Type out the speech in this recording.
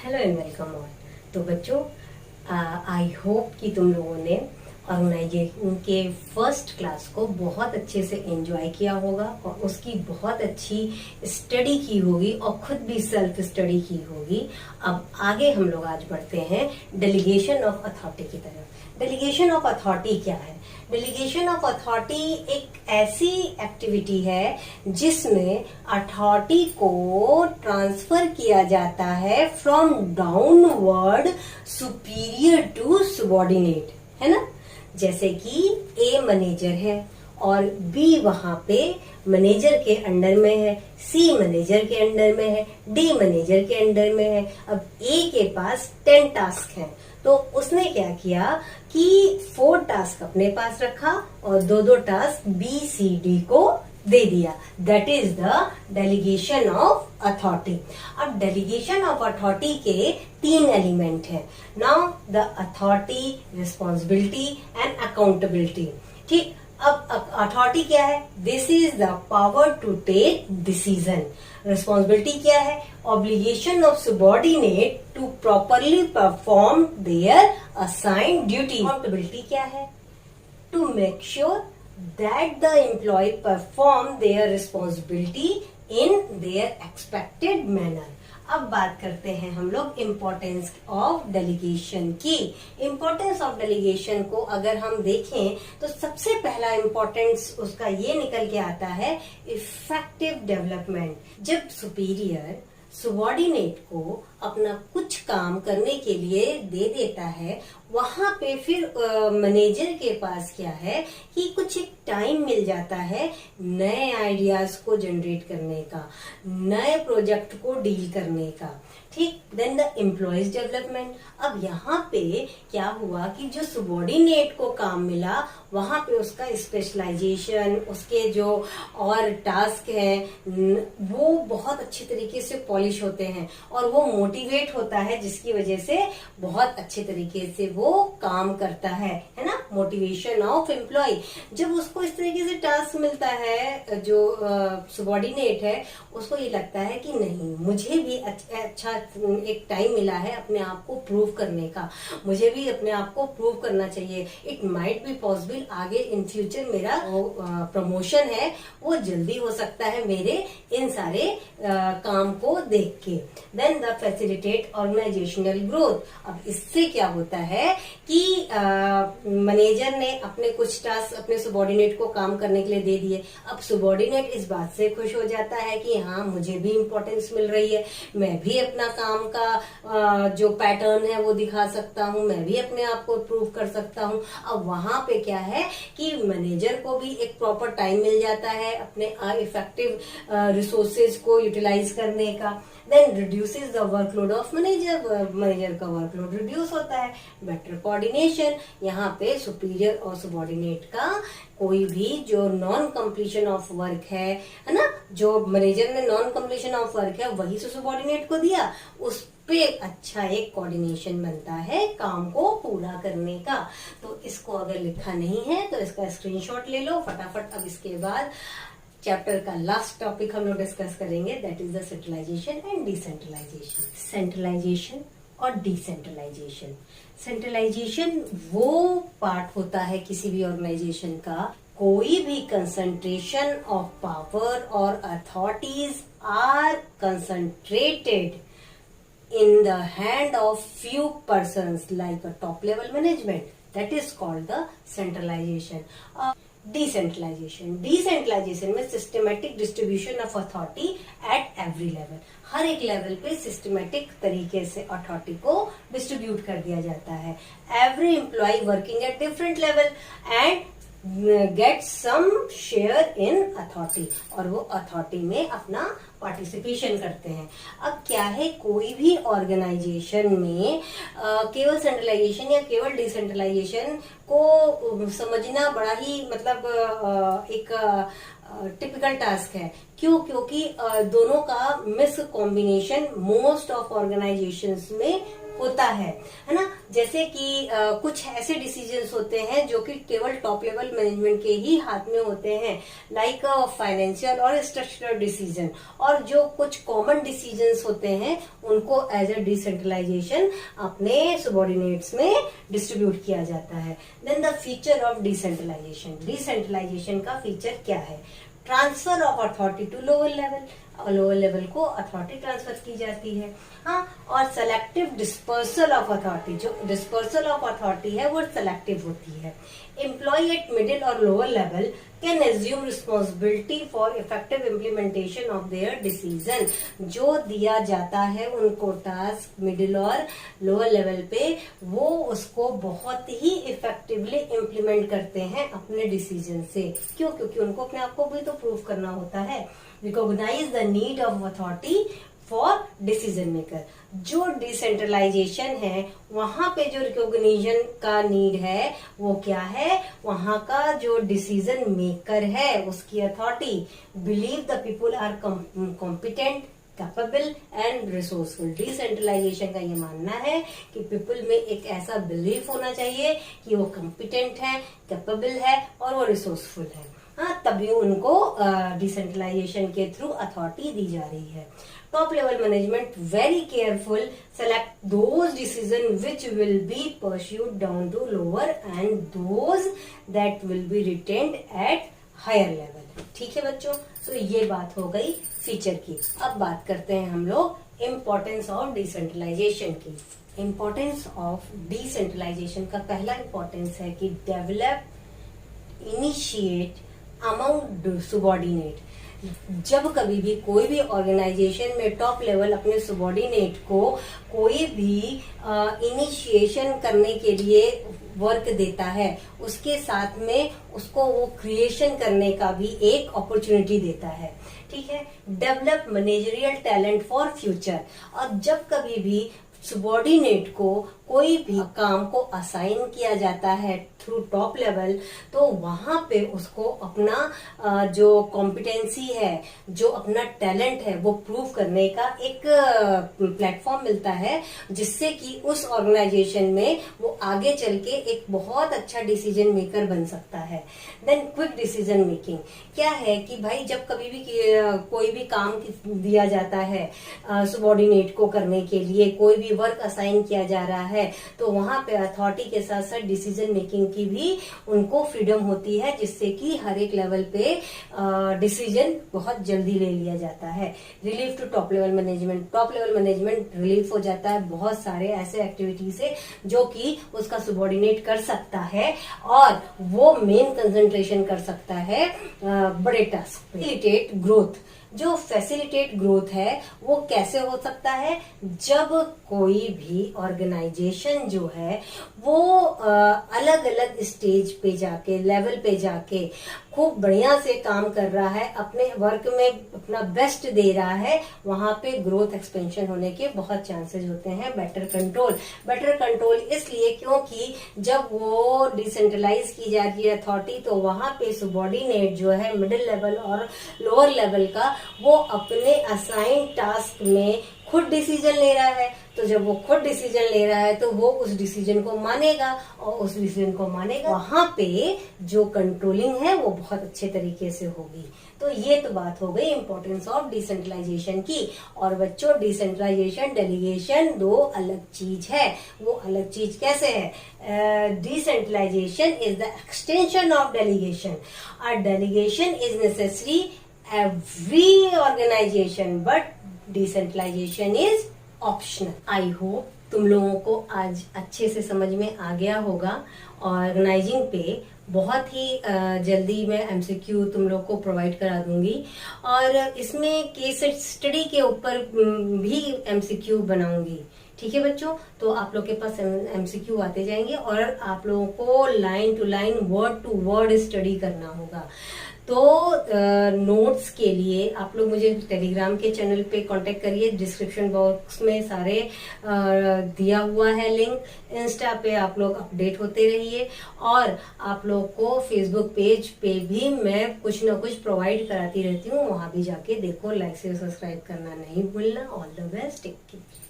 Hello and welcome all. तो बच्चों, I hope कि तुम लोगों ने ऑर्गेनाइजेशन के फर्स्ट क्लास को बहुत अच्छे से एंजॉय किया होगा और उसकी बहुत अच्छी स्टडी की होगी और खुद भी सेल्फ स्टडी की होगी। अब आगे हम लोग आज बढ़ते हैं डेलीगेशन ऑफ अथॉरिटी की तरफ। डेलीगेशन ऑफ अथॉरिटी क्या है? डेलीगेशन ऑफ अथॉरिटी एक ऐसी एक्टिविटी है जिसमें अथॉरिटी को ट्रांसफर किया जाता है from downward superior to subordinate, है ना। जैसे कि ए मैनेजर है और बी वहां पे मैनेजर के अंडर में है, सी मैनेजर के अंडर में है, डी मैनेजर के अंडर में है। अब ए के पास 10 टास्क हैं, तो उसने क्या किया कि 4 टास्क अपने पास रखा और 2-2 टास्क बी सी डी को दे दिया। That is the delegation of authority. अब डेलीगेशन ऑफ अथॉरिटी के 3 एलिमेंट हैं। Now the authority, responsibility and accountability. ठीक, अब अथॉरिटी क्या है? This is the power to take decision. Responsibility क्या है? Obligation of subordinate to properly perform their assigned duty. Accountability क्या है? To make sure that the employee perform their responsibility in their expected manner. अब बात करते हैं हम लोग इम्पोर्टेंस ऑफ डेलीगेशन की। इम्पोर्टेंस ऑफ डेलीगेशन को अगर हम देखें तो सबसे पहला इम्पोर्टेंस उसका ये निकल के आता है इफेक्टिव डेवलपमेंट। जब सुपीरियर सबऑर्डिनेट को अपना कुछ काम करने के लिए दे देता है, वहां पे फिर मैनेजर के पास क्या है कि कुछ एक टाइम मिल जाता है नए आइडियाज को जनरेट करने का, नए प्रोजेक्ट को डील करने का। ठीक, देन द एम्प्लॉयज डेवलपमेंट। अब यहाँ पे क्या हुआ कि जो सबऑर्डिनेट को काम मिला वहां पे उसका स्पेशलाइजेशन, उसके जो और टास्क हैं वो बहुत अच्छे तरीके से पॉलिश होते हैं और वो मोटिवेट होता है, जिसकी वजह से बहुत अच्छे तरीके से वो काम करता है ना। Motivation of employee. जब उसको इस तरीके से टास्क मिलता है, जो सबऑर्डिनेट है उसको ये लगता है कि नहीं, मुझे भी अच्छा एक टाइम मिला है अपने आप को प्रूव करने का, मुझे भी अपने आप को प्रूव करना चाहिए। इट माइट बी पॉसिबल आगे इन फ्यूचर मेरा प्रमोशन है वो जल्दी हो सकता है मेरे इन सारे काम को देख के। Then the facilitate organisational growth. अब इससे क्या होता है कि मैनेजर ने अपने कुछ टास्क अपने सबऑर्डिनेट को काम करने के लिए दे दिए। अब सबऑर्डिनेट इस बात से खुश हो जाता है कि हाँ, मुझे भी इम्पोर्टेंस मिल रही है, मैं भी अपना काम का जो पैटर्न है वो दिखा सकता हूँ, मैं भी अपने आप को प्रूव कर सकता हूँ। अब वहां पे क्या है कि मैनेजर को भी एक प्रॉपर टाइम मिल जाता है अपने इफेक्टिव रिसोर्सेज को यूटिलाइज करने का। Then reduces the workload of manager. Manager का वर्कलोड रिड्यूस होता है। Better coordination. यहाँ पे सुपीरियर और सबऑर्डिनेट का कोई भी जो नॉन कंप्लीशन ऑफ वर्क है ना, जो मैनेजर ने नॉन कंप्लीशन ऑफ वर्क है वही से सबऑर्डिनेट को दिया, उस पे अच्छा एक कोऑर्डिनेशन बनता है काम को पूरा करने का। तो इसको अगर लिखा नहीं है तो इसका स्क्रीनशॉट ले लो फटाफट। अब इसके बाद चैप्टर का लास्ट टॉपिक हम लोग डिस्कस करेंगे, that is the centralisation and decentralisation. Centralisation और डिसेंट्रलाइजेशन। सेंट्रलाइजेशन वो पार्ट होता है किसी भी ऑर्गेनाइजेशन का, कोई भी कंसंट्रेशन ऑफ पावर और authorities are concentrated in the hand of few persons like a top level management, that is called the centralization. Decentralization में systematic distribution of authority at every level. हर एक level पे systematic तरीके से authority को distribute कर दिया जाता है। Every employee working at different level and get some share in authority, और वो अथॉरिटी में अपना पार्टिसिपेशन करते हैं। अब क्या है, कोई भी ऑर्गेनाइजेशन में केवल सेंट्रलाइजेशन या केवल डिसेंट्रलाइजेशन को समझना बड़ा ही मतलब एक टिपिकल टास्क है। क्यों? क्योंकि दोनों का miss combination most of organisations में होता है ना। जैसे कि कुछ ऐसे डिसीजंस होते हैं जो कि केवल टॉप लेवल मैनेजमेंट के ही हाथ में होते हैं, लाइक फाइनेंशियल और स्ट्रक्चरल डिसीजन, और जो कुछ कॉमन डिसीजंस होते हैं उनको एज ए डिसेंट्रलाइजेशन अपने सबॉर्डिनेट्स में डिस्ट्रीब्यूट किया जाता है। Then the feature of decentralisation, decentralisation का फीचर क्या है? Transfer of authority to lower level, lower level को अथॉरिटी ट्रांसफर की जाती है। हाँ, और सेलेक्टिव डिस्पर्सल ऑफ अथॉरिटी, जो डिस्पर्सल ऑफ अथॉरिटी है वो सेलेक्टिव होती है। एम्प्लॉय एट मिडिल और lower level can assume responsibility for effective implementation of their decision. जो दिया जाता है उनको टास्क मिडिल और लोअर लेवल पे, वो उसको बहुत ही इफेक्टिवली इम्प्लीमेंट करते हैं अपने डिसीजन से। क्यों? क्योंकि उनको अपने आप को भी तो प्रूव करना होता है। Recognise the need of authority for decision maker. जो डिसेंट्रलाइजेशन है वहां पे जो रिकॉग्निशन का नीड है वो क्या है? वहां का जो डिसीजन मेकर है उसकी authority, believe the people are competent, capable and resourceful. Decentralisation का ये मानना है कि पीपल में एक ऐसा बिलीफ होना चाहिए कि वो कॉम्पिटेंट है, कैपेबल है और वो रिसोर्सफुल है। हाँ, तभी उनको डिसेंट्रलाइजेशन के थ्रू अथॉरिटी दी जा रही है। Top level management very careful select those decision which will be pursued down to lower and those that will be retained at higher level. ठीक है बच्चों, तो ये बात हो गई फीचर की। अब बात करते हैं हम लोग इम्पोर्टेंस ऑफ डिसेंट्रलाइजेशन की। इम्पोर्टेंस ऑफ डिसेंट्रलाइजेशन का पहला इम्पोर्टेंस है कि डेवलप, इनिशिएट अमंग सबॉर्डिनेट। जब कभी भी कोई भी ऑर्गेनाइजेशन में टॉप लेवल अपने सबॉर्डिनेट को कोई भी इनिशिएशन करने के लिए वर्क देता है, उसके साथ में उसको वो क्रिएशन करने का भी एक अपॉर्चुनिटी देता है। ठीक है, develop managerial talent for future. और जब कभी भी सबॉर्डिनेट को कोई भी काम को असाइन किया जाता है थ्रू टॉप लेवल, तो वहां पे उसको अपना जो कॉम्पिटेंसी है, जो अपना टैलेंट है वो प्रूव करने का एक प्लेटफॉर्म मिलता है, जिससे कि उस ऑर्गेनाइजेशन में वो आगे चल के एक बहुत अच्छा डिसीजन मेकर बन सकता है। देन क्विक डिसीजन मेकिंग क्या है कि भाई जब कभी भी कोई भी काम दिया जाता है सबॉर्डिनेट को करने के लिए, कोई भी वर्क असाइन किया जा रहा है, तो वहां पे अथॉरिटी के साथ साथ डिसीजन मेकिंग की भी उनको फ्रीडम होती है, जिससे कि हर एक लेवल पे डिसीजन बहुत जल्दी ले लिया जाता है। Relief to top level management, top level management relief हो जाता है बहुत सारे ऐसे एक्टिविटी से जो कि उसका सबॉर्डिनेट कर सकता है, और वो मेन कंसंट्रेशन कर सकता है बड़े टास्क पे। फैसिलिटेट ग्रोथ, जो फैसिलिटेट ग्रोथ है वो कैसे हो सकता है? जब कोई भी ऑर्गेनाइजेशन जो है वो अलग अलग स्टेज पे जाके, लेवल पे जाके खूब बढ़िया से काम कर रहा है, अपने वर्क में अपना बेस्ट दे रहा है, वहां पे ग्रोथ एक्सपेंशन होने के बहुत चांसेस होते हैं। बेटर कंट्रोल, बेटर कंट्रोल इसलिए क्योंकि जब वो डिसेंट्रलाइज की जाती है अथॉरिटी, तो वहां पे सबॉर्डिनेट जो है मिडिल लेवल और लोअर लेवल का, वो अपने असाइन टास्क में खुद डिसीजन ले रहा है। तो जब वो खुद डिसीजन ले रहा है तो वो उस डिसीजन को मानेगा, और उस डिसीजन को मानेगा वहां पे जो कंट्रोलिंग है वो बहुत अच्छे तरीके से होगी। तो ये तो बात हो गई इंपॉर्टेंस ऑफ डिसेंट्रलाइजेशन की। और बच्चों, डिसेंट्रलाइजेशन डेलीगेशन दो अलग चीज है। वो अलग चीज कैसे है? Decentralisation is the extension of delegation. और delegation is necessary every organisation, but decentralisation is optional. I hope तुम लोगों को आज अच्छे से समझ में आ गया होगा। ऑर्गेनाइजिंग पे बहुत ही जल्दी मैं एमसीक्यू तुम लोग को प्रोवाइड करा दूंगी, और इसमें केस स्टडी के ऊपर भी एमसीक्यू बनाऊंगी। ठीक है बच्चों, तो आप लोग के पास एमसीक्यू आते जाएंगे और आप लोगों को line to line, word to word study करना होगा। तो नोट्स के लिए आप लोग मुझे टेलीग्राम के चैनल पे कांटेक्ट करिए, डिस्क्रिप्शन बॉक्स में सारे दिया हुआ है लिंक। इंस्टा पे आप लोग अपडेट होते रहिए, और आप लोग को फेसबुक पेज पे भी मैं कुछ ना कुछ प्रोवाइड कराती रहती हूँ, वहां भी जाके देखो। लाइक से सब्सक्राइब करना नहीं भूलना। All the best, take care.